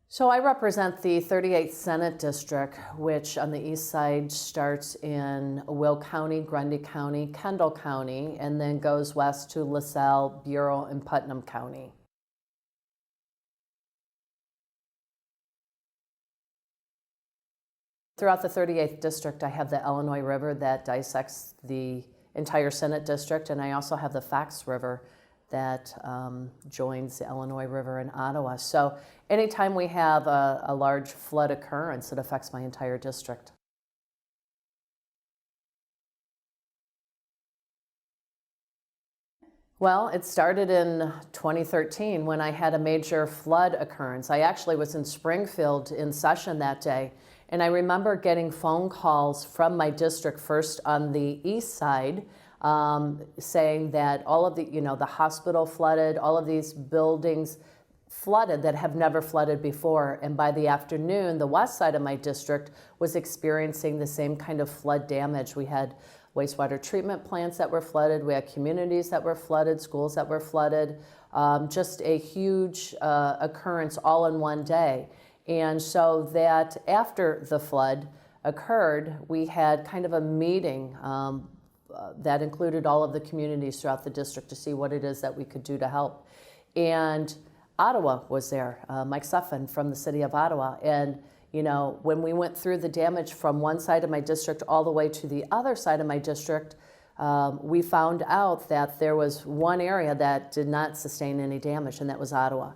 So I represent the 38th Senate District, which on the east side starts in Will County, Grundy County, Kendall County, and then goes west to LaSalle, Bureau, and Putnam County. Throughout the 38th District, I have the Illinois River that dissects the entire Senate District, and I also have the Fox River that joins the Illinois River in Ottawa. So anytime we have a large flood occurrence, it affects my entire district. Well, it started in 2013 when I had a major flood occurrence. I actually was in Springfield in session that day, and I remember getting phone calls from my district, first on the east side, saying that all of the hospital flooded, all of these buildings flooded that have never flooded before. And by the afternoon, the west side of my district was experiencing the same kind of flood damage. We had wastewater treatment plants that were flooded, we had communities that were flooded, schools that were flooded, just a huge occurrence all in one day. And so that after the flood occurred, we had kind of a meeting that included all of the communities throughout the district to see what it is that we could do to help. And Ottawa was there, Mike Suffin from the city of Ottawa. And when we went through the damage from one side of my district all the way to the other side of my district, we found out that there was one area that did not sustain any damage, and that was Ottawa.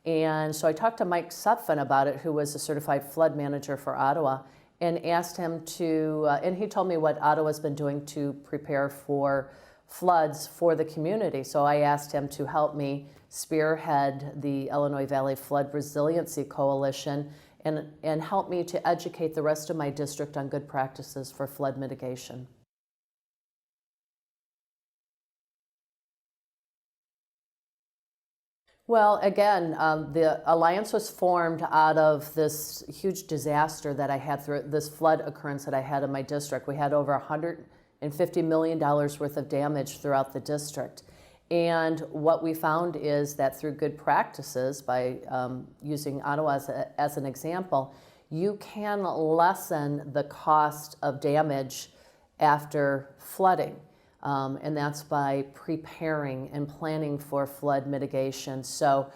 And so I talked to Mike Suffin about it, who was a certified flood manager for Ottawa, and asked him to, and he told me what Ottawa's been doing to prepare for floods for the community. So I asked him to help me spearhead the Illinois Valley Flood Resiliency Coalition and help me to educate the rest of my district on good practices for flood mitigation. Well, again, the alliance was formed out of this huge disaster that I had through this flood occurrence that I had in my district. We had over $150 million worth of damage throughout the district. And what we found is that through good practices, by using Ottawa as an example, you can lessen the cost of damage after flooding. And that's by preparing and planning for flood mitigation. So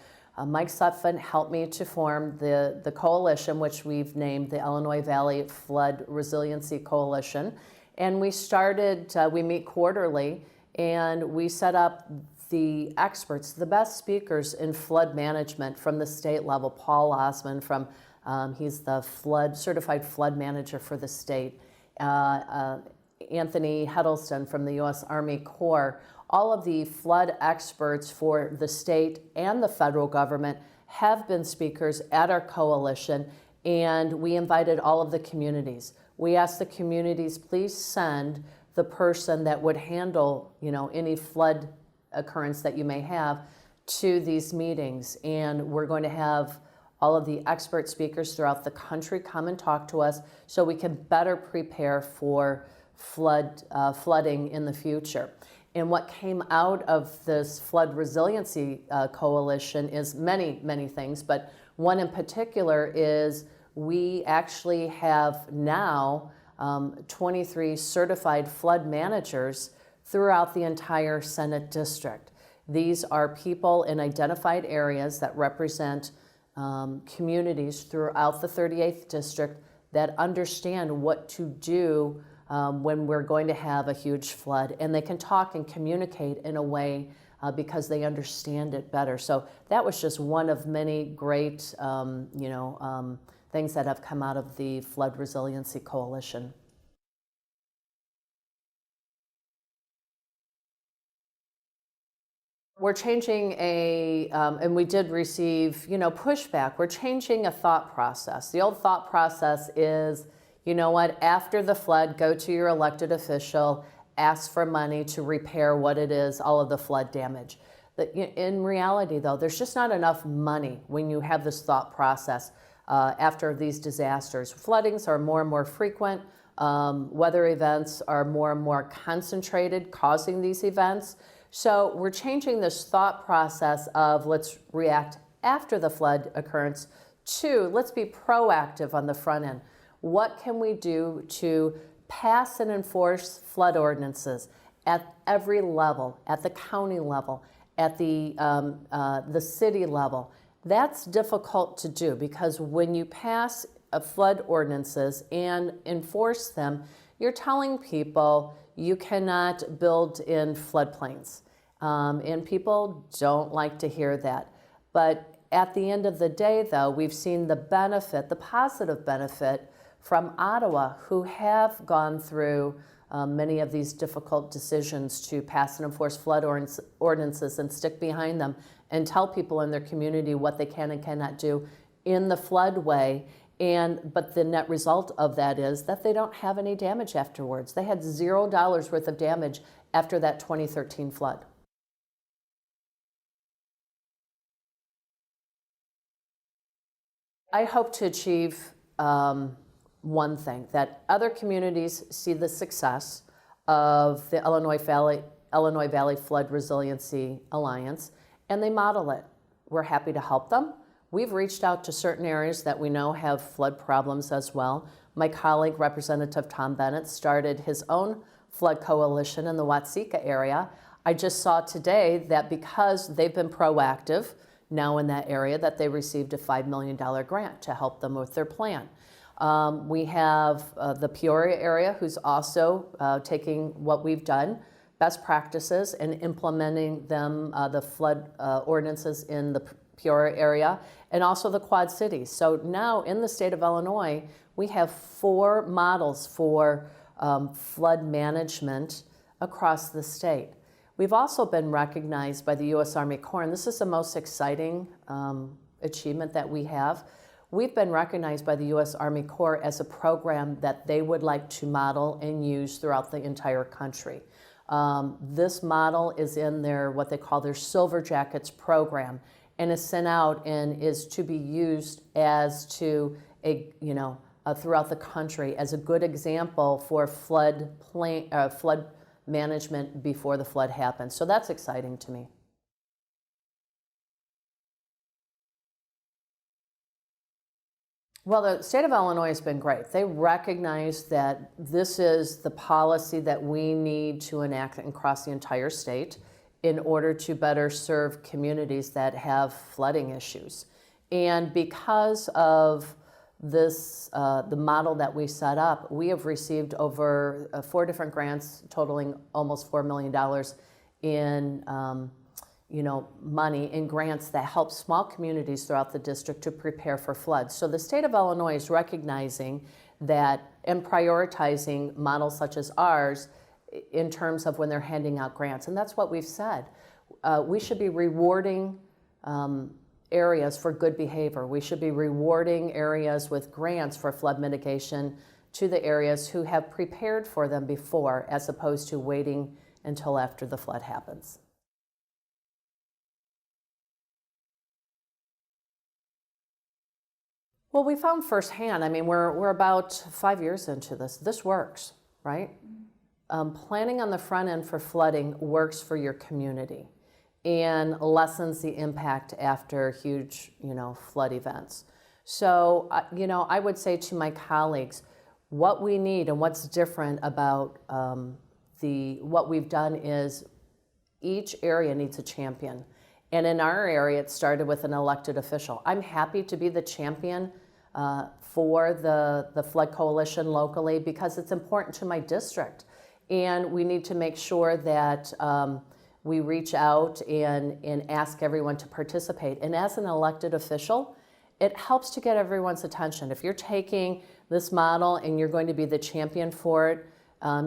Mike Suffin helped me to form the coalition, which we've named the Illinois Valley Flood Resiliency Coalition. And we started, we meet quarterly, and we set up the experts, the best speakers in flood management from the state level. Paul Osmond from, he's the certified flood manager for the state. Anthony Huddleston from the U.S. Army Corps. All of the flood experts for the state and the federal government have been speakers at our coalition, and we invited all of the communities. We asked the communities, please send the person that would handle, any flood occurrence that you may have to these meetings. And we're going to have all of the expert speakers throughout the country come and talk to us so we can better prepare for flooding in the future. And what came out of this Flood Resiliency Coalition is many, many things, but one in particular is we actually have now 23 certified flood managers throughout the entire Senate District. These are people in identified areas that represent communities throughout the 38th District that understand what to do when we're going to have a huge flood, and they can talk and communicate in a way because they understand it better. So that was just one of many great things that have come out of the Flood Resiliency Coalition. We're changing and we did receive, pushback. We're changing a thought process. The old thought process is, after the flood, go to your elected official, ask for money to repair what it is, all of the flood damage. In reality, though, there's just not enough money when you have this thought process after these disasters. Floodings are more and more frequent. Weather events are more and more concentrated, causing these events. So we're changing this thought process of let's react after the flood occurrence Two, let's be proactive on the front end. What can we do to pass and enforce flood ordinances at every level, at the county level, at the city level? That's difficult to do because when you pass flood ordinances and enforce them, you're telling people you cannot build in floodplains. And people don't like to hear that. But at the end of the day, though, we've seen the benefit, the positive benefit from Ottawa, who have gone through many of these difficult decisions to pass and enforce flood ordinances and stick behind them and tell people in their community what they can and cannot do in the floodway. But the net result of that is that they don't have any damage afterwards. They had $0 worth of damage after that 2013 flood. I hope to achieve one thing, that other communities see the success of the Illinois Valley Flood Resiliency Alliance and they model it. We're happy to help them. We've reached out to certain areas that we know have flood problems as well. My colleague, Representative Tom Bennett, started his own flood coalition in the Watseka area. I just saw today that because they've been proactive now in that area, that they received a $5 million grant to help them with their plan. We have the Peoria area who's also taking what we've done, best practices, and implementing them, the flood ordinances in the Peoria area, and also the Quad Cities. So now in the state of Illinois, we have 4 models for flood management across the state. We've also been recognized by the U.S. Army Corps, and this is the most exciting achievement that we have. We've been recognized by the U.S. Army Corps as a program that they would like to model and use throughout the entire country. This model is in their, what they call their Silver Jackets program, and is sent out and is to be used as to a, throughout the country as a good example for flood management before the flood happens. So that's exciting to me. Well, the state of Illinois has been great. They recognize that this is the policy that we need to enact across the entire state in order to better serve communities that have flooding issues. And because of this, the model that we set up, we have received over 4 different grants totaling almost $4 million in money in grants that help small communities throughout the district to prepare for floods. So the state of Illinois is recognizing that and prioritizing models such as ours in terms of when they're handing out grants. And that's what we've said. We should be rewarding areas for good behavior. We should be rewarding areas with grants for flood mitigation to the areas who have prepared for them before, as opposed to waiting until after the flood happens. Well, we found firsthand, we're about 5 years into this. This works, right? Planning on the front end for flooding works for your community and lessens the impact after huge, flood events. So, I would say to my colleagues, what we need and what's different about what we've done is each area needs a champion. And in our area, it started with an elected official. I'm happy to be the champion for the Flood Coalition locally because it's important to my district. And we need to make sure that we reach out and ask everyone to participate. And as an elected official, it helps to get everyone's attention. If you're taking this model and you're going to be the champion for it,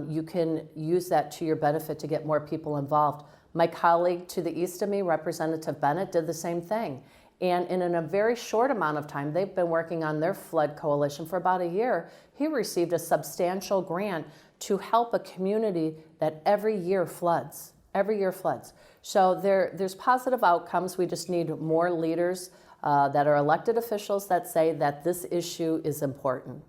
you can use that to your benefit to get more people involved. My colleague to the east of me, Representative Bennett, did the same thing. And in a very short amount of time, they've been working on their flood coalition for about a year. He received a substantial grant to help a community that every year floods. So there's positive outcomes. We just need more leaders that are elected officials that say that this issue is important.